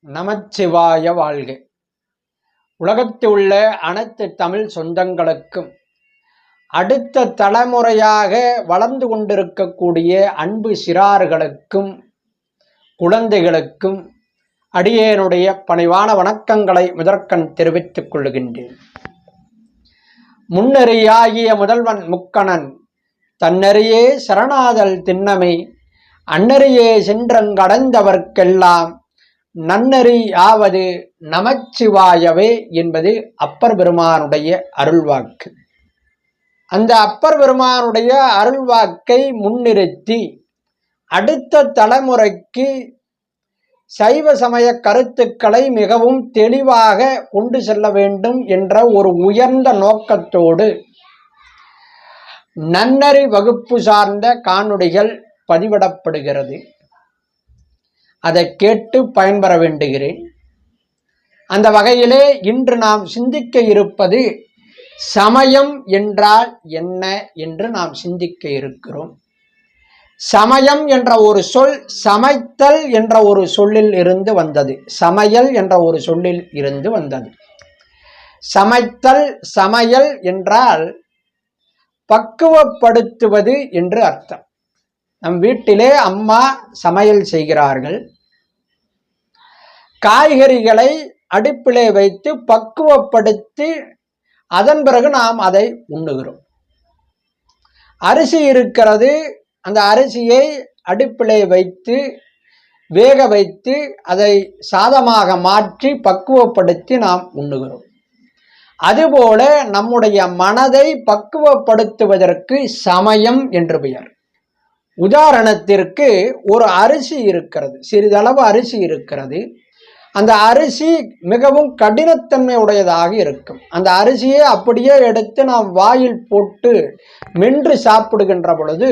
நமச்சிவாய வாழ்க. உலகத்தில் உள்ள அனைத்து தமிழ் சொந்தங்களுக்கும் அடுத்த தலைமுறையாக வளர்ந்து கொண்டிருக்கக்கூடிய அன்பு சிறார்களுக்கும் குழந்தைகளுக்கும் அடியேனுடைய பணிவான வணக்கங்களை முதற்கண் தெரிவித்துக் கொள்கின்றேன். முன்னறியாகிய முதல்வன் முக்கணன் தன்னறியே சரணாதல் திண்ணமை அன்னறியே சென்றங்கடைந்தவர்க்கெல்லாம் நன்னறி ஆவது நமச்சிவாயவே என்பது அப்பர் பெருமானுடைய அருள்வாக்கு. அந்த அப்பர் பெருமானுடைய அருள்வாக்கை முன்னிறுத்தி அடுத்த தலைமுறைக்கு சைவ சமய கருத்துக்களை மிகவும் தெளிவாக கொண்டு செல்ல வேண்டும் என்ற ஒரு உயர்ந்த நோக்கத்தோடு நன்னறி வகுப்பு சார்ந்த காணொளிகள் பதிவிடப்படுகிறது. அதை கேட்டு பயன்பெற வேண்டுகிறேன். அந்த வகையிலே இன்று நாம் சிந்திக்க இருப்பது சமயம் என்றால் என்ன என்று நாம் சிந்திக்க இருக்கிறோம். சமயம் என்ற ஒரு சொல் சமைத்தல் என்ற ஒரு சொல்லில் இருந்து வந்தது. சமையல் என்ற ஒரு சொல்லில் இருந்து வந்தது. சமைத்தல் சமையல் என்றால் பக்குவப்படுத்துவது என்று அர்த்தம். நம் வீட்டிலே அம்மா சமையல் செய்கிறார்கள். காய்கறிகளை அடுப்பிலே வைத்து பக்குவப்படுத்தி அதன் பிறகு நாம் அதை உண்ணுகிறோம். அரிசி இருக்கிறது, அந்த அரிசியை அடுப்பிலே வைத்து வேக வைத்து அதை சாதமாக மாற்றி பக்குவப்படுத்தி நாம் உண்ணுகிறோம். அதுபோல நம்முடைய மனதை பக்குவப்படுத்துவதற்கு சமயம் என்று பெயர். உதாரணத்திற்கு ஒரு அரிசி இருக்கிறது, சிறிதளவு அரிசி இருக்கிறது. அந்த அரிசி மிகவும் கடினத்தன்மை உடையதாக இருக்கும். அந்த அரிசியை அப்படியே எடுத்து நாம் வாயில் போட்டு மென்று சாப்பிடுகின்ற பொழுது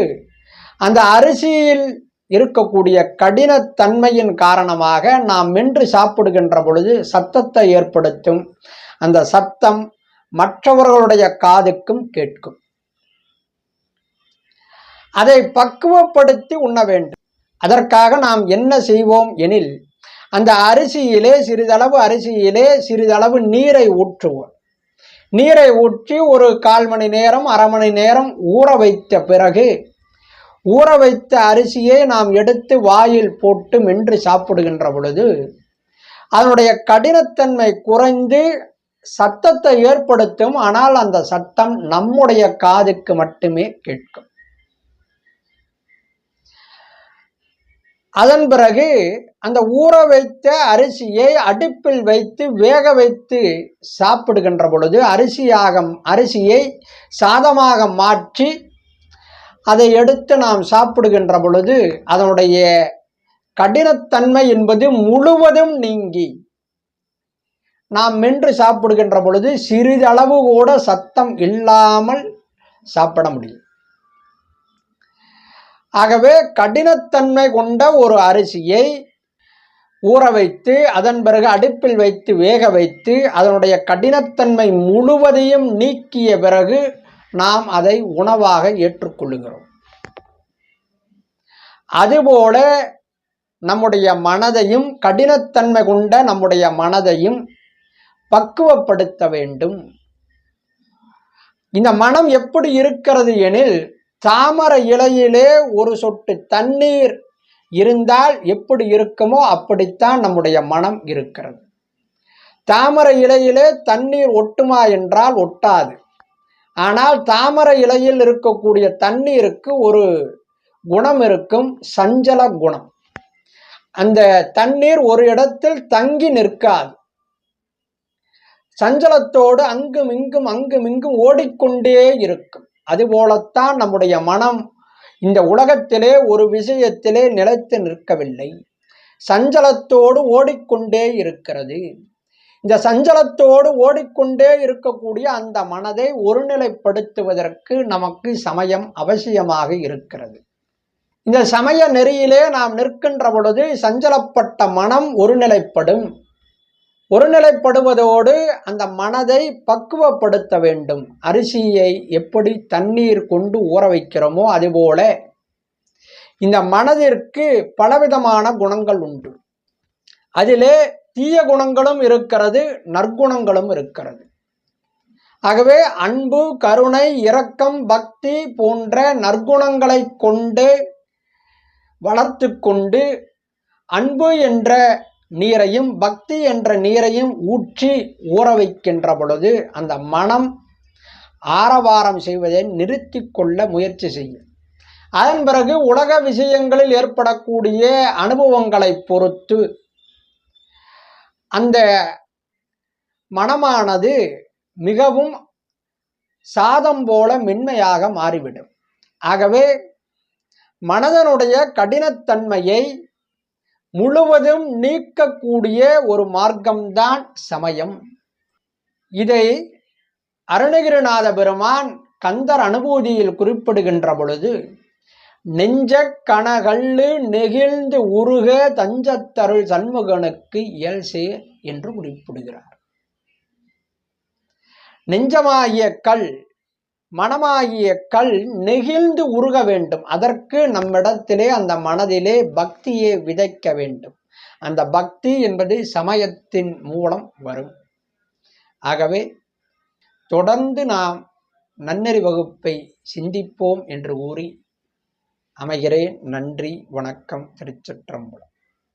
அந்த அரிசியில் இருக்கக்கூடிய கடினத்தன்மையின் காரணமாக நாம் மென்று சாப்பிடுகின்ற பொழுது சத்தத்தை ஏற்படுத்தும். அந்த சத்தம் மற்றவர்களுடைய காதுக்கும் கேட்கும். அதை பக்குவப்படுத்தி உண்ண வேண்டும். அதற்காக நாம் என்ன செய்வோம் எனில், அந்த அரிசியிலே சிறிதளவு நீரை ஊற்றுவோம். நீரை ஊற்றி ஒரு 1/4 மணி நேரம் 1/2 மணி நேரம் ஊற வைத்த பிறகு ஊற வைத்த அரிசியை நாம் எடுத்து வாயில் போட்டு மென்று சாப்பிடுகின்ற பொழுது அதனுடைய கடினத்தன்மை குறைந்து சத்தத்தை ஏற்படுத்தும். ஆனால் அந்த சத்தம் நம்முடைய காதுக்கு மட்டுமே கேட்கும். அதன் பிறகு அந்த ஊற வைத்த அரிசியை அடுப்பில் வைத்து வேக வைத்து சாப்பிடுகின்ற பொழுது அரிசியை சாதமாக மாற்றி அதை எடுத்து நாம் சாப்பிடுகின்ற பொழுது அதனுடைய கடினத்தன்மை என்பது முழுவதும் நீங்கி நாம் மென்று சாப்பிடுகின்ற பொழுது சிறிதளவு கூட சத்தம் இல்லாமல் சாப்பிட முடியும். ஆகவே கடினத்தன்மை கொண்ட ஒரு அரிசியை ஊற வைத்து அதன் பிறகு அடுப்பில் வைத்து வேக வைத்து அதனுடைய கடினத்தன்மை முழுவதையும் நீக்கிய பிறகு நாம் அதை உணவாக ஏற்றுக்கொள்ளுகிறோம். அதுபோல நம்முடைய மனதையும் கடினத்தன்மை கொண்ட நம்முடைய மனதையும் பக்குவப்படுத்த வேண்டும். இந்த மனம் எப்படி இருக்கிறது எனில், தாமரை இலையிலே ஒரு சொட்டு தண்ணீர் இருந்தால் எப்படி இருக்குமோ அப்படித்தான் நம்முடைய மனம் இருக்கிறது. தாமரை இலையிலே தண்ணீர் ஒட்டுமா என்றால் ஒட்டாது. ஆனால் தாமரை இலையில் இருக்கக்கூடிய தண்ணீருக்கு ஒரு குணம் இருக்கும், சஞ்சல குணம். அந்த தண்ணீர் ஒரு இடத்தில் தங்கி நிற்காது. சஞ்சலத்தோடு அங்கும் இங்கும் ஓடிக்கொண்டே இருக்கும். அதுபோலத்தான் நம்முடைய மனம் இந்த உலகத்திலே ஒரு விஷயத்திலே நிலைத்து நிற்கவில்லை, சஞ்சலத்தோடு ஓடிக்கொண்டே இருக்கிறது. இந்த சஞ்சலத்தோடு ஓடிக்கொண்டே இருக்கக்கூடிய அந்த மனதை ஒருநிலைப்படுத்துவதற்கு நமக்கு சமயம் அவசியமாக இருக்கிறது. இந்த சமய நெறியிலே நாம் நிற்கின்ற பொழுது சஞ்சலப்பட்ட மனம் ஒருநிலைப்படும். ஒருநிலைப்படுவதோடு அந்த மனதை பக்குவப்படுத்த வேண்டும். அரிசியை எப்படி தண்ணீர் கொண்டு ஊற வைக்கிறோமோ அதுபோல இந்த மனதிற்கு பலவிதமான குணங்கள் உண்டு. அதிலே தீய குணங்களும் இருக்கிறது, நற்குணங்களும் இருக்கிறது. ஆகவே அன்பு, கருணை, இரக்கம், பக்தி போன்ற நற்குணங்களை கொண்டு வளர்த்து கொண்டு அன்பு என்ற நீரையும் பக்தி என்ற நீரையும் ஊற்றி ஊற வைக்கின்ற பொழுது அந்த மனம் ஆரவாரம் செய்வதை நிறுத்தி கொள்ள முயற்சி செய்யும். அதன் பிறகு உலக விஷயங்களில் ஏற்படக்கூடிய அனுபவங்களை பொறுத்து அந்த மனமானது மிகவும் சாதம் போல மென்மையாக மாறிவிடும். ஆகவே மனதனுடைய கடினத்தன்மையை முழுவதும் நீக்கக்கூடிய ஒரு மார்க்கம்தான் சமயம். இதை அருணகிரிநாத பெருமான் கந்தர் அனுபூதியில் குறிப்பிடுகின்ற பொழுது, நெஞ்ச கனகல்லு நெகிழ்ந்து உருக தஞ்சத்தருள் சண்முகனுக்கு இயல்சே என்று குறிப்பிடுகிறார். நெஞ்சமாகிய கல், மனமாகிய கல் நெகிழ்ந்து உருக வேண்டும். அதற்கு நம்மிடத்திலே அந்த மனதிலே பக்தியை விதைக்க வேண்டும். அந்த பக்தி என்பது சமயத்தின் மூலம் வரும். ஆகவே தொடர்ந்து நாம் நன்னெறி வகுப்பை சிந்திப்போம் என்று கூறி அமைகிறேன். நன்றி, வணக்கம். திருச்சிற்றம்பலம்.